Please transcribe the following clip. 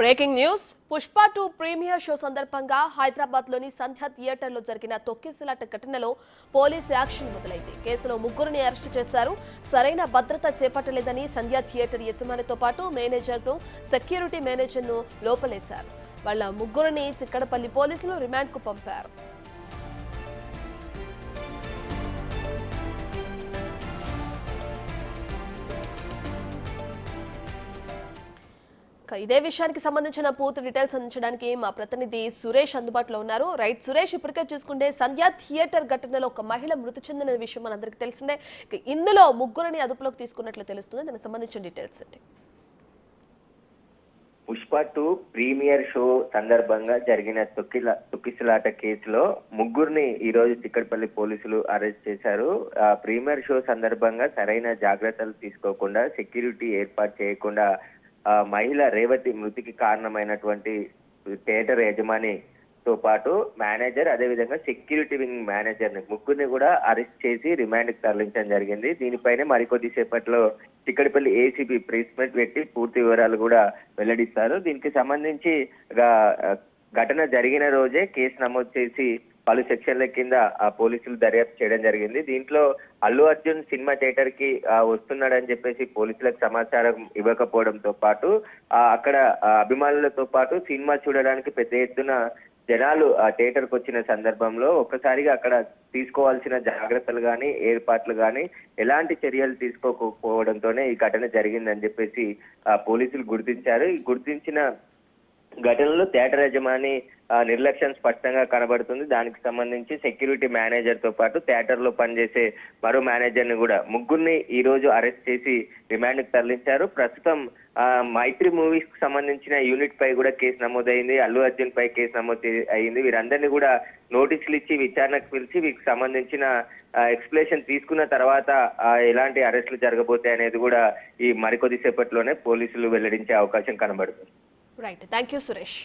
Breaking news Pushpa 2 premiere show సందర్భంగా హైదరాబాద్ లోని సంధ్య థియేటర్లో జరిగిన తొక్కిసలాట ఘటనలో పోలీస్ యాక్షన్ మొదలైంది. కేసులో ముగ్గురిని అరెస్టు చేశారు. సరైన భద్రత చేపట్టలేదని సంధ్య థియేటర్ యజమానితో పాటు మేనేజర్ను, సెక్యూరిటీ మేనేజర్ను లోపలేశారు. వాళ్ళ ముగ్గురిని చిక్కడపల్లి పోలీసులు రిమాండ్కు పంపారు. ఇదే విషయానికి సంబంధించిన పూర్తి డీటెయిల్స్ అందించడానికి మా ప్రతినిధి సురేష్ అందుబాటులో ఉన్నారు. రైట్ సురేష్, ఇప్పటికే చూసుకుంటే సంధ్య థియేటర్ ఘటనలో ఒక మహిళ మృతి చెందిన విషయం మనందరికీ తెలిసిందే. ఇందులో ముగ్గురిని అదుపులోకి తీసుకున్నట్లు తెలుస్తుంది. దానికి సంబంధించిన డీటెయిల్స్ ఏంటి? పుష్ప 2 ప్రీమియర్ షో సందర్భంగా జరిగిన తొక్కిసలాట కేసులో ముగ్గురిని ఈ రోజు చిక్కడపల్లి పోలీసులు అరెస్ట్ చేశారు. ప్రీమియర్ షో సందర్భంగా సరైన జాగ్రత్తలు తీసుకోకుండా, సెక్యూరిటీ ఏర్పాటు చేయకుండా మహిళ రేవతి మృతికి కారణమైనటువంటి థియేటర్ యజమానితో పాటు మేనేజర్, అదేవిధంగా సెక్యూరిటీ వింగ్ మేనేజర్ ని ముగ్గురిని కూడా అరెస్ట్ చేసి రిమాండ్కి తరలించడం జరిగింది. దీనిపైనే మరికొద్ది సేపట్లో చిక్కడపల్లి ఏసీపీ ప్రెస్ మీట్ పెట్టి పూర్తి వివరాలు కూడా వెల్లడిస్తారు. దీనికి సంబంధించి ఘటన జరిగిన రోజే కేసు నమోదు చేసి పలు సెక్షన్ల కింద పోలీసులు దర్యాప్తు చేయడం జరిగింది. దీంట్లో అల్లు అర్జున్ సినిమా థియేటర్ కి వస్తున్నాడని చెప్పేసి పోలీసులకు సమాచారం ఇవ్వకపోవడంతో పాటు అక్కడ అభిమానులతో పాటు సినిమా చూడడానికి పెద్ద ఎత్తున జనాలు థియేటర్కి వచ్చిన సందర్భంలో ఒక్కసారిగా అక్కడ తీసుకోవాల్సిన జాగ్రత్తలు కానీ, ఏర్పాట్లు కానీ ఎలాంటి చర్యలు తీసుకోకపోవడంతోనే ఈ ఘటన జరిగిందని చెప్పేసి పోలీసులు గుర్తించారు. ఈ గుర్తించిన ఘటనలో థియేటర్ యజమాని నిర్లక్ష్యం స్పష్టంగా కనబడుతుంది. దానికి సంబంధించి సెక్యూరిటీ మేనేజర్ తో పాటు థియేటర్ లో పనిచేసే మరో మేనేజర్ ని కూడా ముగ్గురిని ఈ రోజు అరెస్ట్ చేసి రిమాండ్ కి తరలించారు. ప్రస్తుతం మైత్రి మూవీస్ కి సంబంధించిన యూనిట్ పై కూడా కేసు నమోదైంది. అల్లు అర్జున్ పై కేసు నమోదు అయింది. వీరందరినీ కూడా నోటీసులు ఇచ్చి విచారణకు పిలిచి వీరికి సంబంధించిన ఎక్స్ప్లెనేషన్ తీసుకున్న తర్వాత ఎలాంటి అరెస్టులు జరగబోతాయి అనేది కూడా ఈ మరికొద్ది సేపట్లోనే పోలీసులు వెల్లడించే అవకాశం కనబడుతుంది. Right, thank you Suresh.